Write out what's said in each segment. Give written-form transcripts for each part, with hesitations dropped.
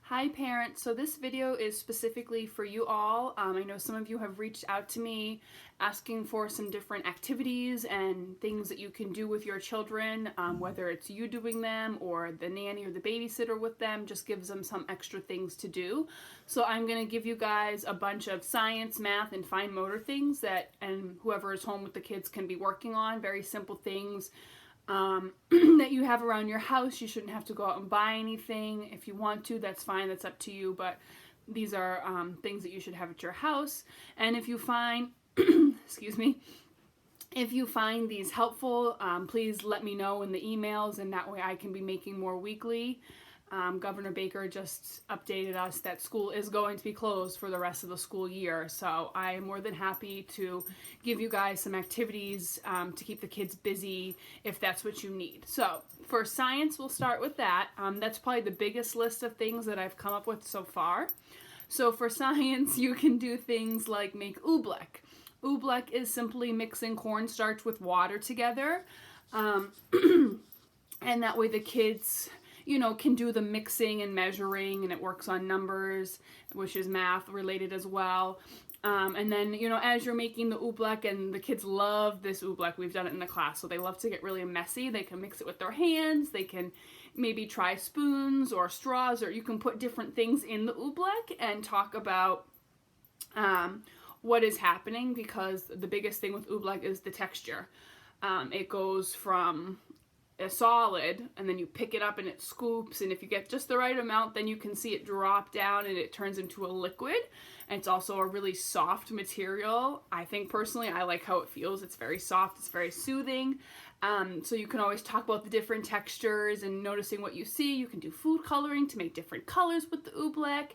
Hi parents, so this video is specifically for you all. I know some of you have reached out to me asking for some different activities and things that you can do with your children, whether it's you doing them or the nanny or the babysitter with them, just gives them some extra things to do. So I'm going to give you guys a bunch of science, math, and fine motor things that whoever is home with the kids can be working on, very simple things. That you have around your house. You shouldn't have to go out and buy anything. If you want to, that's fine, that's up to you, but these are things that you should have at your house. And if you find excuse me, if you find these helpful, please let me know in the emails, and that way I can be making more weekly. Governor Baker just updated us that school is going to be closed for the rest of the school year, so I am more than happy to give you guys some activities to keep the kids busy if that's what you need. So for science, we'll start with that. That's probably the biggest list of things that I've come up with so far. So for science, you can do things like make oobleck. Oobleck is simply mixing cornstarch with water together, and that way the kids can do the mixing and measuring, and it works on numbers, which is math related as well. And then, as you're making the oobleck, and the kids love this oobleck, we've done it in the class, so they love to get really messy. They can mix it with their hands, they can maybe try spoons or straws, or you can put different things in the oobleck and talk about what is happening, because the biggest thing with oobleck is the texture. It goes from a solid, and then you pick it up and it scoops, and if you get just the right amount, then you can see it drop down and it turns into a liquid. And it's also a really soft material. I think personally I like how it feels. It's very soft, it's very soothing. So you can always talk about the different textures and noticing what you see. You can do food coloring to make different colors with the oobleck.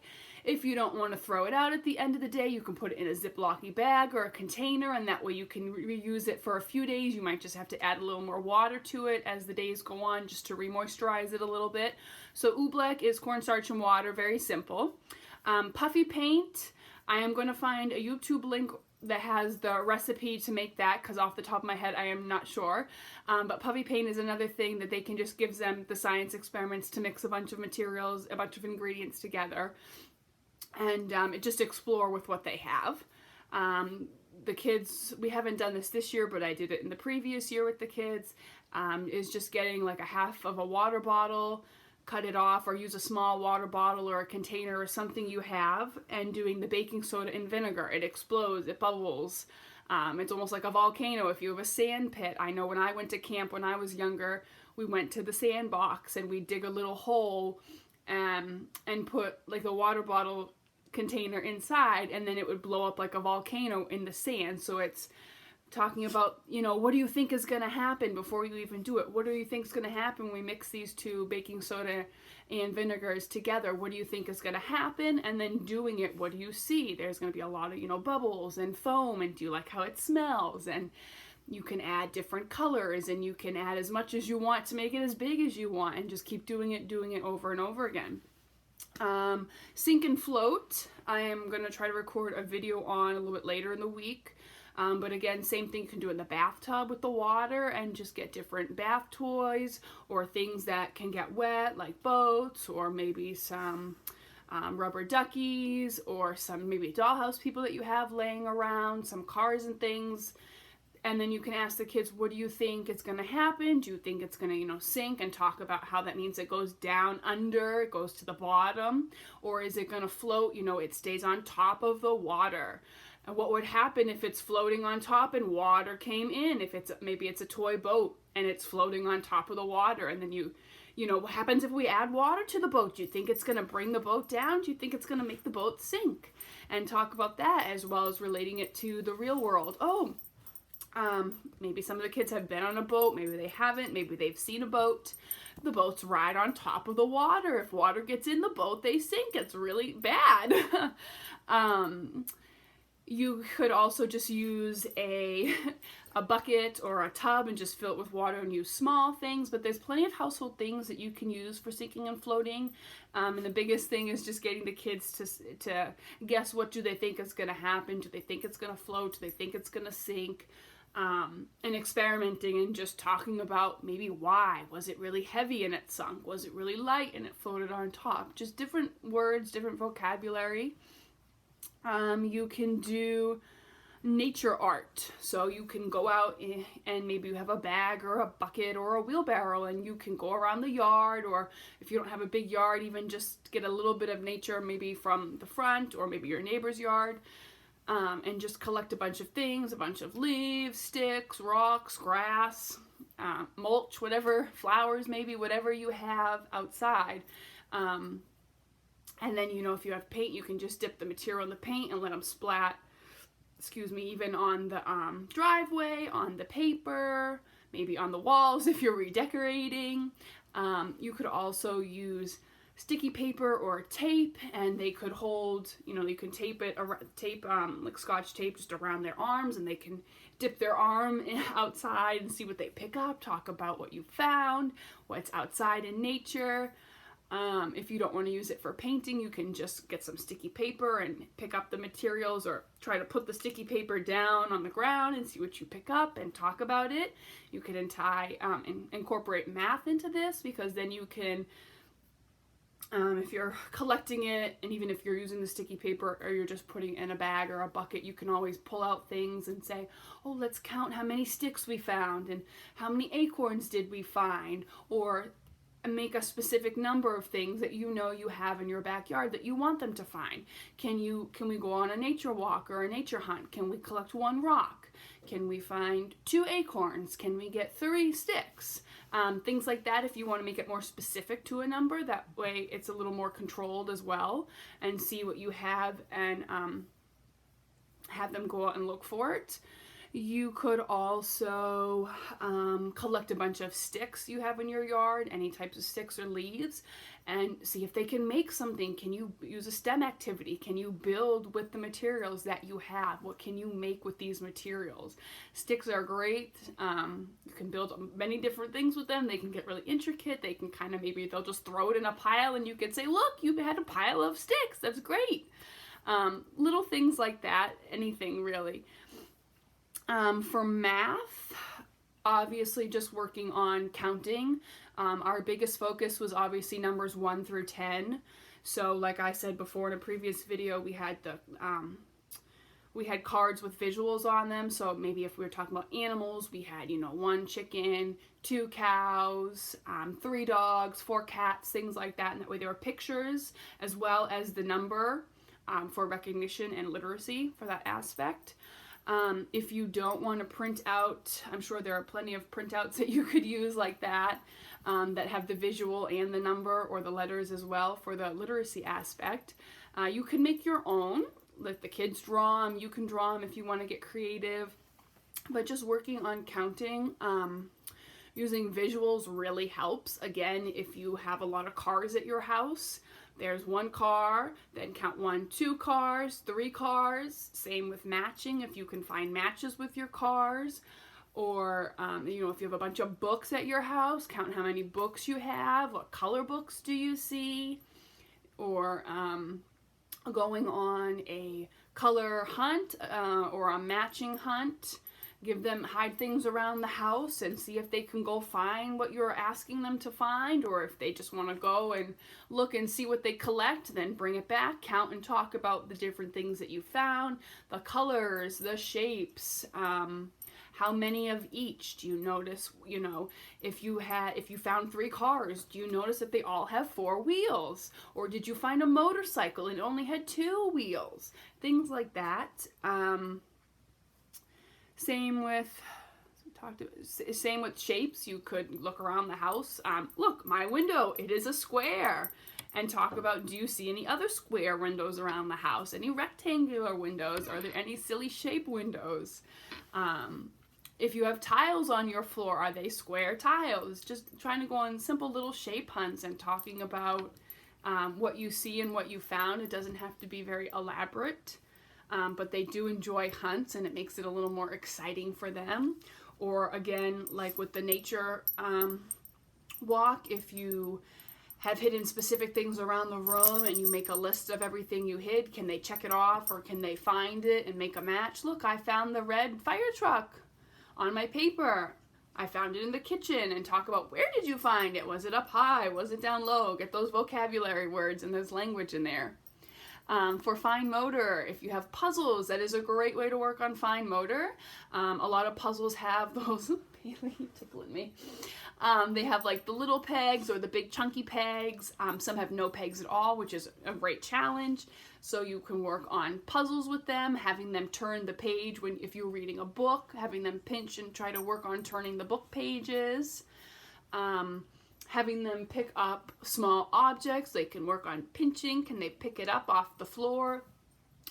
If you don't want to throw it out at the end of the day, you can put it in a Ziploc bag or a container, and that way you can reuse it for a few days. You might just have to add a little more water to it as the days go on, just to re-moisturize it a little bit. So oobleck is cornstarch and water, very simple. Puffy paint, I am going to find a YouTube link that has the recipe to make that, because off the top of my head I am not sure. But puffy paint is another thing that they can just give them the science experiments to mix a bunch of materials, a bunch of ingredients together, and just explore with what they have. The kids, we haven't done this year, but I did it in the previous year with the kids, is just getting like a half of a water bottle, cut it off, or use a small water bottle or a container or something you have, and doing the baking soda and vinegar. It explodes, it bubbles. It's almost like a volcano if you have a sand pit. I know when I went to camp when I was younger, we went to the sandbox and we dig a little hole and put like the water bottle container inside, and then it would blow up like a volcano in the sand. So it's talking about, what do you think is going to happen before you even do it? What do you think is going to happen when we mix these two baking soda and vinegars together? What do you think is going to happen? And then doing it, what do you see? There's going to be a lot of, bubbles and foam, and do you like how it smells? And you can add different colors, and you can add as much as you want to make it as big as you want, and just keep doing it over and over again. Sink and float, I am going to try to record a video on a little bit later in the week. But again, same thing you can do in the bathtub with the water, and just get different bath toys or things that can get wet, like boats, or maybe some rubber duckies, or some maybe dollhouse people that you have laying around, some cars and things. And then you can ask the kids, what do you think is going to happen? Do you think it's going to, sink? And talk about how that means it goes down under, it goes to the bottom. Or is it going to float? It stays on top of the water. And what would happen if it's floating on top and water came in? If maybe it's a toy boat and it's floating on top of the water, and then what happens if we add water to the boat? Do you think it's going to bring the boat down? Do you think it's going to make the boat sink? And talk about that, as well as relating it to the real world. Maybe some of the kids have been on a boat, maybe they haven't, maybe they've seen a boat. The boats ride on top of the water. If water gets in the boat, they sink. It's really bad. You could also just use a bucket or a tub and just fill it with water and use small things, but there's plenty of household things that you can use for sinking and floating. And the biggest thing is just getting the kids to guess, what do they think is going to happen? Do they think it's going to float? Do they think it's going to sink? and experimenting and just talking about maybe why. Was it really heavy and it sunk? Was it really light and it floated on top? Just different words, different vocabulary. You can do nature art. So you can go out and maybe you have a bag or a bucket or a wheelbarrow and you can go around the yard, or if you don't have a big yard, even just get a little bit of nature maybe from the front or maybe your neighbor's yard, and just collect a bunch of things, a bunch of leaves, sticks, rocks, grass, mulch, whatever, flowers maybe, whatever you have outside. And then, if you have paint, you can just dip the material in the paint and let them splat, even on the driveway, on the paper, maybe on the walls if you're redecorating. You could also use sticky paper or tape, and they could hold, you can tape like Scotch tape just around their arms, and they can dip their arm outside and see what they pick up, talk about what you found, what's outside in nature. If you don't want to use it for painting, you can just get some sticky paper and pick up the materials, or try to put the sticky paper down on the ground and see what you pick up and talk about it. You can incorporate math into this, because then you can, if you're collecting it, and even if you're using the sticky paper or you're just putting it in a bag or a bucket, you can always pull out things and say, oh, let's count how many sticks we found and how many acorns did we find, or make a specific number of things that you have in your backyard that you want them to find. Can we go on a nature walk or a nature hunt? Can we collect 1 rock? Can we find 2 acorns? Can we get 3 sticks? Things like that. If you want to make it more specific to a number, that way it's a little more controlled as well, and see what you have, and have them go out and look for it. You could also collect a bunch of sticks you have in your yard, any types of sticks or leaves, and see if they can make something. Can you use a STEM activity? Can you build with the materials that you have? What can you make with these materials? Sticks are great. You can build many different things with them. They can get really intricate. They can maybe they'll just throw it in a pile and you can say, look, you had a pile of sticks. That's great. Little things like that, anything really. For math, obviously just working on counting. Our biggest focus was obviously numbers 1 through 10. So like I said before in a previous video, we had cards with visuals on them. So maybe if we were talking about animals, we had, 1 chicken, 2 cows, 3 dogs, 4 cats, things like that. And that way there were pictures as well as the number for recognition and literacy for that aspect. If you don't want to print out, I'm sure there are plenty of printouts that you could use like that, that have the visual and the number or the letters as well for the literacy aspect. You can make your own. Let the kids draw them. You can draw them if you want to get creative. But just working on counting, using visuals really helps. Again, if you have a lot of cars at your house, there's 1 car, then count 1, 2 cars, 3 cars. Same with matching, if you can find matches with your cars. Or, if you have a bunch of books at your house, count how many books you have. What color books do you see? Or going on a color hunt or a matching hunt. Hide things around the house and see if they can go find what you're asking them to find, or if they just want to go and look and see what they collect, then bring it back, count and talk about the different things that you found, the colors, the shapes, how many of each. Do you notice, if you found 3 cars, do you notice that they all have 4 wheels? Or did you find a motorcycle and it only had 2 wheels? Things like that. Same with shapes. You could look around the house. Look, my window, it is a square. And talk about, do you see any other square windows around the house? Any rectangular windows? Are there any silly shape windows? If you have tiles on your floor, are they square tiles? Just trying to go on simple little shape hunts and talking about what you see and what you found. It doesn't have to be very elaborate. But they do enjoy hunts, and it makes it a little more exciting for them. Or again, like with the nature walk, if you have hidden specific things around the room and you make a list of everything you hid, can they check it off, or can they find it and make a match? Look, I found the red fire truck on my paper. I found it in the kitchen, and talk about where did you find it? Was it up high? Was it down low? Get those vocabulary words and there's language in there. For fine motor, if you have puzzles, that is a great way to work on fine motor. A lot of puzzles have those, Bailey, tickling me. They have like the little pegs or the big chunky pegs. Some have no pegs at all, which is a great challenge. So you can work on puzzles with them, having them turn the page if you're reading a book, having them pinch and try to work on turning the book pages. Having them pick up small objects. They can work on pinching. Can they pick it up off the floor?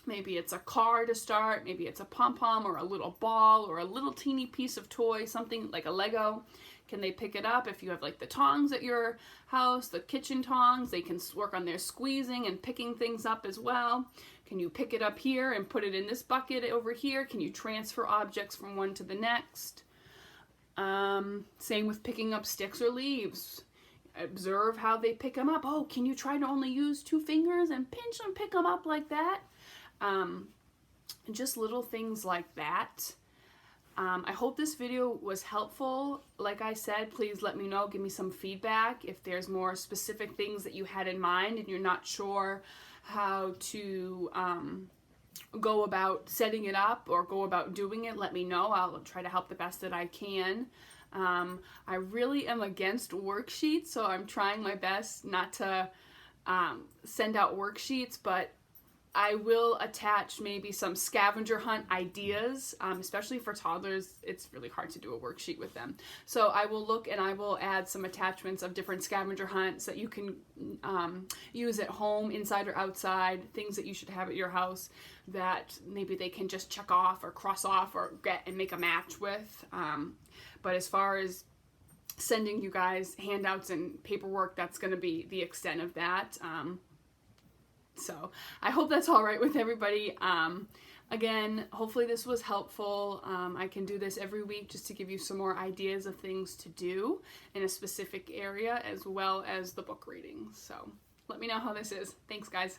Maybe it's a car to start. Maybe it's a pom-pom or a little ball or a little teeny piece of toy, something like a Lego. Can they pick it up? If you have like the tongs at your house, the kitchen tongs, they can work on their squeezing and picking things up as well. Can you pick it up here and put it in this bucket over here? Can you transfer objects from one to the next? Same with picking up sticks or leaves. Observe how they pick them up. Oh, can you try to only use 2 fingers and pinch and pick them up like that? Just little things like that. I hope this video was helpful. Like I said, please let me know, give me some feedback. If there's more specific things that you had in mind and you're not sure how to go about setting it up or go about doing it, let me know. I'll try to help the best that I can. I really am against worksheets, so I'm trying my best not to send out worksheets, but I will attach maybe some scavenger hunt ideas, especially for toddlers. It's really hard to do a worksheet with them. So I will look and I will add some attachments of different scavenger hunts that you can use at home, inside or outside, things that you should have at your house that maybe they can just check off or cross off or get and make a match with. But as far as sending you guys handouts and paperwork, that's going to be the extent of that. So I hope that's all right with everybody. Again, hopefully this was helpful. I can do this every week just to give you some more ideas of things to do in a specific area, as well as the book reading. So let me know how this is. Thanks, guys.